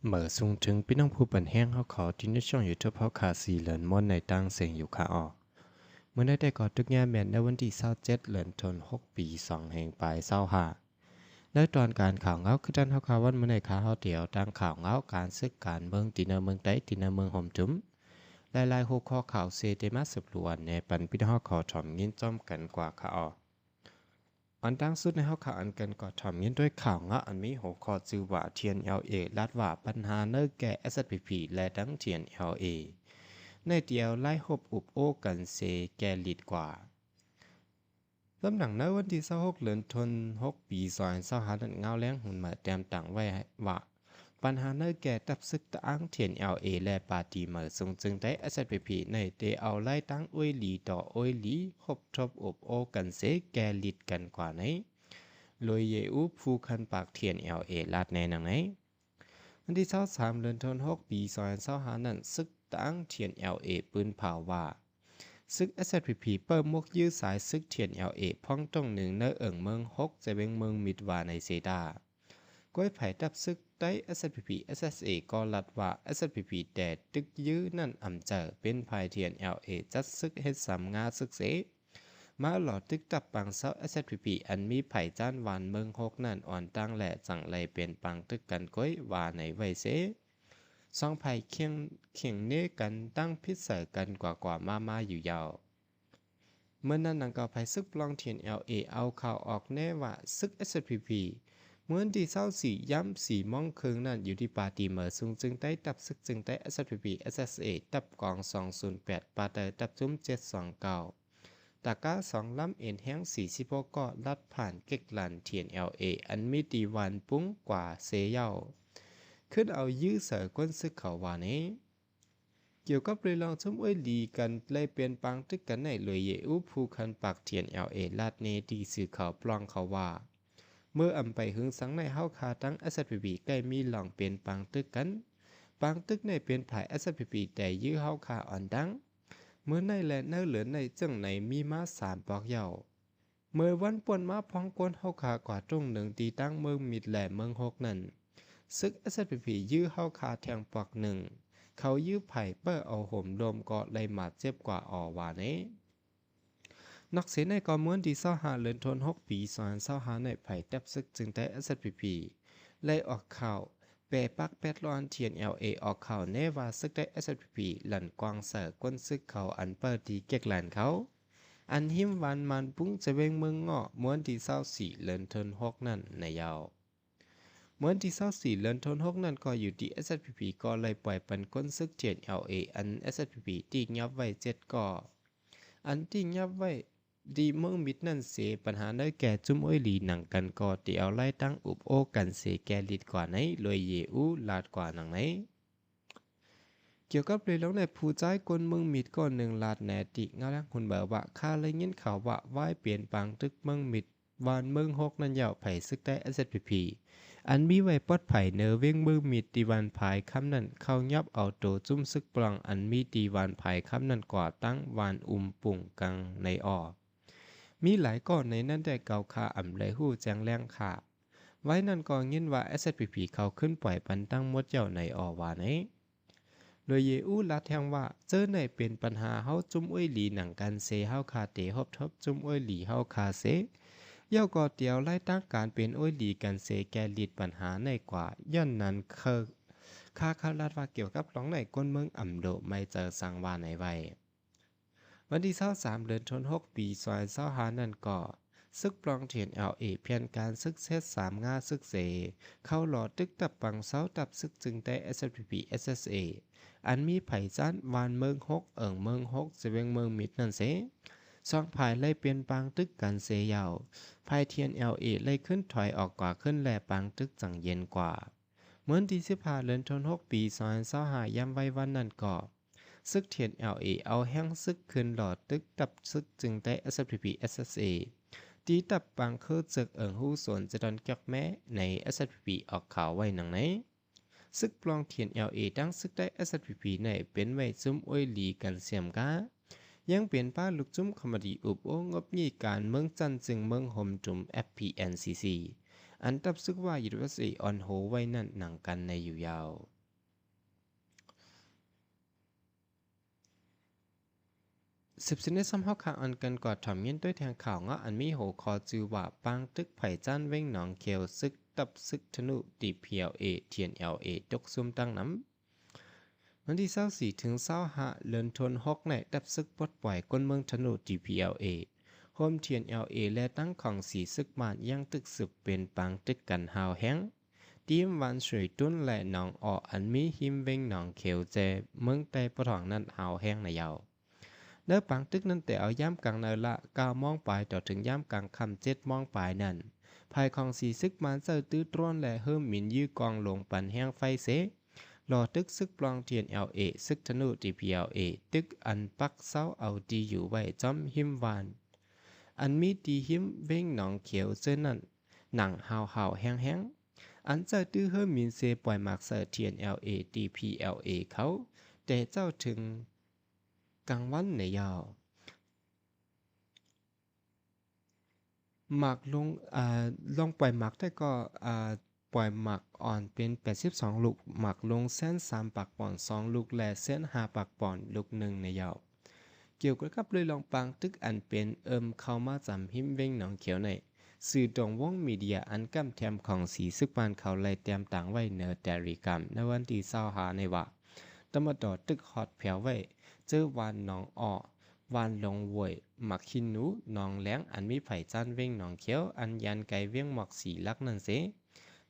เหมื่อซุงถึงพี่น้องผู้ปันแห้งเขาขอที่ในช่องยูทูบเขาขาสีเหลินม้วนในตั้งเสียงอยู่ขาออกเมื่อได้แต่ก่อทุกงานแมนในวันที่27เหลินทน6 ปี2แห่งปลาย25และตอนการข่าวเงาคือท่านเขาข่าววันเมื่อในขาเขาเดียวตั้งข่าวเงาการซึกการเมืองตีนเมืองใต้ตีนเมืองห่มจุ้มหลายๆหัวข้อข่าวเซเตมาสืบล้วนในปันพี่น้องเขาขอถ่อมยินจ้อมกันกว่าขาออกอันตั้งสุดในเขาข่าวอันกันก่อถ่อมยินด้วยข่าวเงาอันมีหัวข้อจือว่าเทียนเอลเอลาดว่าปัญหาเนื้อแก่ SPP และทั้งเทียนเอลเอในเดียวไล่หบอุบโอ้กันเซแกลิดกว่าลำหนังในวันที่26เดือนธันวาคมปี2025นั้นเงาแรงหุ่นมาแต้มต่างไว้ว่าปัญหาเนื้อแก่ตับซึกตะอังเทียน LA และปาร์ตีเมอร์ทรงจึงได้ SPP ในเตเอาไล่ตั้งอ้วยหลีต่ออ้วยหลีหบทบอบโอกันเซแกลิดกันกว่าไหนโดยเยอูผู้คันปากเทียน LA ลาดแน่นังไหนวันที่23เดือนธันวาคมปี2025นั้นซึกตั้งเทียน LA ปืนเผาว่าซึก SPP เปิดมกยื้อสายซึกเทียน LA พ้องตรงหนึ่งเนอเอิงเมืองฮกจะเวงเมืองมิดวาในเซดาก้อยไผ่ดับซึกได้ SPP SSA ก็ลัดว่า SPP แต่ตึกยื้อนั่นอำเจอเป็นภายเทียน LA จัดซึกเฮ็ดสำงาซึกเสมาหลอดตึกตับปังเซา SPP อันมีไผ่จ้านวานเมืองฮกนั่นอ่อนตั้งแหล่จังไรเป็นปังตึกกันก้อยว่าในไวเสสองไผ่เคียงเนกันตั้งพิษเสกันกว่ามาอยู่ยาวเมื่อนั้นนังก็ไผ่ซึกปลองเทียน LA เอาข่าวออกแน่ว่าซึก SPP เมื่อที่24ย้ำ4ม่องเคืองนั่นอยู่ที่ปาตีเมอร์ซุงจึงได้ตับซึกจึงได้ SPP SSA ตับกอง208ปาเตอร์ตับจุ้ม729ตาก้า2ลำเอ็นแห้ง46ก็ลัดผ่านเก็กลันเทียน LA อันมีตีวันปุ้งกว่าเซเย่าขึ้นเอายื้อเสือก้นซึกเขาว่านี้เกี่ยวกับเรื่องลองชุ่มอ้วยลีกันเลยเปลี่ยนปังตึกกันในเลยเยอูผู้คันปากเทียน LA ลาดเนตีสื่อเขาปลองเขาว่าเมื่ออำไปหึงสังในเฮาคาตั้ง SPP ใกล้มีหลองเปลี่ยนปังตึกกันปังตึกในเปลี่ยนผาย SPP แต่ยื้อเฮาคาอ่อนดังเมื่อในและเนื้อเหลือในจังในมีมา3ปอกเย่าเมื่อวันป่วนมาพองกวนเฮาคากว่าตรงหนึ่งตีตั้งเมืองมิดแหลเมืองฮกนั่นซึก SPP ยื้อเฮาคาแทงปอกหนึ่งเขายื้อไผ่เปิ้อเอาห่มโดมก็เลยหมาดเจ็บกว่าอ่อว่าเนนักเสียในกอมวนที่25เดือนธันวาคมปี2025ในไผ่แทบซึกจึงได้ SPP เลยออกข่าวเปปักแปดร้อนเทียน LA ออกข่าวแน่ว่าซึกได้ SPP หลั่นกวางเสือก้นซึกเขาอันเปิดดีเก็กแลนเขาอันหิมวันมันปุ้งจะเวงเมืองเงาะม้วนที่24เดือนธันวาคมนั่นในยาวม้วนที่24เดือนธันวาคมนั่นก็อยู่ที่ SPP ก็เลยปล่อยปันก้นซึกเทียน LA อัน SPP ตียับไว้7ก่ออันที่ยับไว้ดีเมืองมิดนั่นเสปัญหาได้แก่จุ้มอ้อยหลีหนังกันก่อที่เอาไล่ตั้งอุบโอกันเสแกลิดกว่าไหนเลยเยอูลาดกว่าหนังไหนเกี่ยวกับเรื่องในผู้ใจกนเมืองมิดก่อนหนึ่งลาดแหนติเงาแรงคุณเบอว่าข้าเลยยินข่าวว่าว่ายเปลี่ยนปังตึกเมืองมิดวานเมืองฮกนั่นยาวไผ่ซึกได้ SPP อันมีไว้ปลอดไผ่เนอเว้งเมืองมิดตีวันภายคำนั้นเข้ายับเอาโตจุ้มซึกปลองอันมีตีวันภายคำนั้นกว่าตั้งวานปุ่งกังในออมีหลายก่อนในนั้นแต่เก่าคาอ่ำเลยหู้แจงแรงค่ะไว้นั่นก็ยินว่า SPP เขาขึ้นปล่อยปันตั้งมดเจ้าในออว่าไหนโดยเยอูลัดแทงว่าเจอในเป็นปัญหาเฮาจุ้มอ้วยหลีหนังกันเซเฮาคาเตฮบทบจุ้มอ้วยหลีเฮาคาเซเย่าก็เตียวไล่ตั้งการเป็นอ้วยหลีกันเซแกลิดปัญหาในกว่าย่อนนั้นค่าคาลัดว่าเกี่ยวกับหลองในก้นเมืองอ่ำโดไม่เจอสังวาในไว้วันที่23เดือนธันวาคมปี2025นั่นก็ซึกปลองเทียน LA เพียนการซึกเซต3งาซึกเสเข้าหลอดตึกตับปังเสาตับซึกจึงได้ SPP SSA อันมีไผ่จ้านวานเมืองฮกเอิงเมืองฮกเสเวงเมืองมิดนั่นเสสองภายไล่เปลี่ยนปางตึกกันเซยาวภายเทียน LA ไล่ขึ้นถอยออกกว่าขึ้นแลปางตึกจังเย็นกว่าเหมือนที่15เดือนธันวาคมปี2025ย้ำไว้วันนั้นก็ซึกเทียน LA เอาแห้งซึกขึ้นหลอดตึกตับซึกจึงได้ SPP SSA ตีตับปังคือจึกเอิงหู้สวนจะดอนเก็กแม้ใน SPP ออกข่าวไว้หนังไหนซึกปลองเทียน LA ดังซึกได้ SPP ในเป็นไว้ซุ่มอ้อยหลีกันเสียมกายังเปลี่ยนป้าลูกจุ้มคอมดีอุบโองบยี่การเมืองจันจึงเมืองห่มจุ่ม FPNCC อันตับซึกว่าอยู่ว่าสิออนโฮไว้นั่นหนังกันในอยู่ยาว10 ในซ้ำเฮาค่ะอันกันกอดถ่อมยินด้วยแทงข่าวเงาะอันมีโหคอจือว่าปางตึกไผ่จ้านเว้งหนองเขียวซึกตับซึกธนุดี PLA เทียน LA ตกซุ่มตั้งน้ำวันที่24ถึง25เดือนธันวาคมในตับซึกปลดปล่อยก้นเมืองธนุ DPLA โฮมเทียน LA และตั้งของสีซึกมานยังตึกสืบเป็นปางตึกกันหาวแห้งทีมวันสวยตุ้นและหนองอออันมีหิมเว้งหนองเขียวเจเมืองแต่ปะทองนั้นหาวแห้งในยาวเนื้อปังตึกนั้นแต่เอาย่ำกลางเนละ9 มองปลายต่อถึงย่ำกลางคำ7 มองปลายนั่นภายของสีซึกมันเซอร์ตื้อตร้อนและเฮิ่มหมินยื้อกองลงปันแห้งไฟเสหล่อตึกซึกปลองเทียน LA ซึกธนู DPLA ตึกอันปักเศร้าเอาดีอยู่ไว้จอมหิมวานอันมีดีหิมเว้งหนองเขียวเสื้อนั่นหนังหาวแห้งอันเจอตื้อเฮิ่มหมินเซปล่อยหมากเซอร์เทียน LA DPLA เขาแต่เจ้าถึงกลางวันในยาวหมักลงลองปล่อยหมักได้ก็ปล่อยหมักอ่อนเป็น82ลูกหมักลงเส้น3 ปักป่อน2ลูกและเส้น5 ปักป่อนลูก1ในยาวเกี่ยวกับเลยลองปังตึกอันเป็นเข้ามาจำหิมเว้งหนองเขียวในสื่อตรงวงมีเดียอันกำแถมของสีซึกปานเขาไล่เตรียมต่างไว้เนอแต่ริกรรมในวันที่25ในว่าตำรวจตึกฮอดแผวไว้เจอวานหนองอ้อวานลงเวยหมักขินหนูหนองแหลงอันมีไผ่จันเว้งหนองเขียวอันยันไกเวียงหมอกสีลักนั่นเส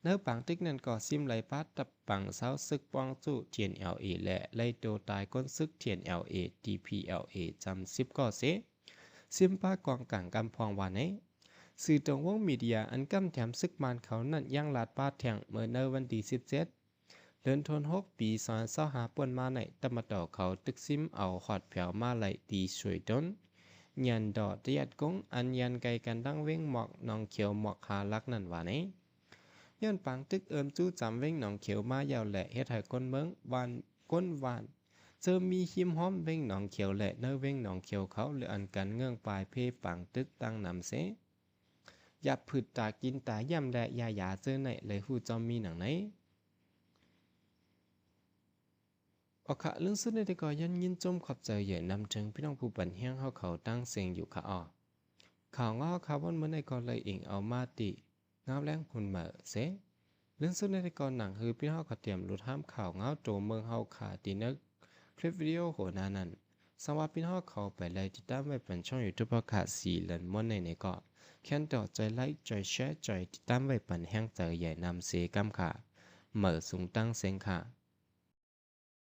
เนื้อปังตึกนั้นก็ซิมไหลปัดตับปังเสาซึกปองจู้เทียน LA และไล่โตตายก้นซึกเทียน LA DPLA จำ10ก็เสซิมป้ากองกลางกำพองวานนี้สื่อตรงวงมีเดียอันกำแถมซึกมันเขานั่นยังลาดป้าแทงเมื่อในวันที่17เดือนธันวาคมปี2025ป่วนมาในตะมาต่อเขาตึกซิมเอาหอดแผวมาไหลตีสวยต้นยันดอดยัดกงอันยันไกกันตั้งเว้งหมอกนองเขียวหมอกหาลักนั่นว่านี้ย้อนปังตึกจู้จำเว้งหนองเขียวมายาวแหละเฮ็ดให้ก้นเมืองวานก้นวานเจอมีหิมห้อมเว้งหนองเขียวและเนื้อเว้งหนองเขียวเขาหรืออันกันเงื่องปลายเพปังตึกตั้งนำเสอย่าผืดตากินตาย่ำและยาหยาเจอไหนเลยหูจอมมีหนังไหนโอเคเรื่องสุดในแต่ก็ยันยินจมขอบใจใหญ่นำถึงพี่น้องผู้ปันเฮียงเขาตั้งเสียงอยู่ค่ะอ้อข่าวง้อข่าววันเมื่อในก่อนเลยเองเอามาติงามแรงหุ่นเหม่อเสเรื่องสุดในแต่ก่อนหนังคือพี่น้องเขาเตรียมรุดห้ามข่าวง้อโจเมืองเฮาขาตีนึกคลิปวิดีโอโหนานั้นสวัสดีพี่น้องเขาไปเลยติดตามไว้เป็นช่องยูทูบค่ะสีเหลินม้วนในก็แค่ต่อใจไลค์ใจแชร์ใจติดตามไว้เป็นแห้งใจใหญ่นำเสกัมค่ะเหม่อสูงตั้งเสียงค่ะ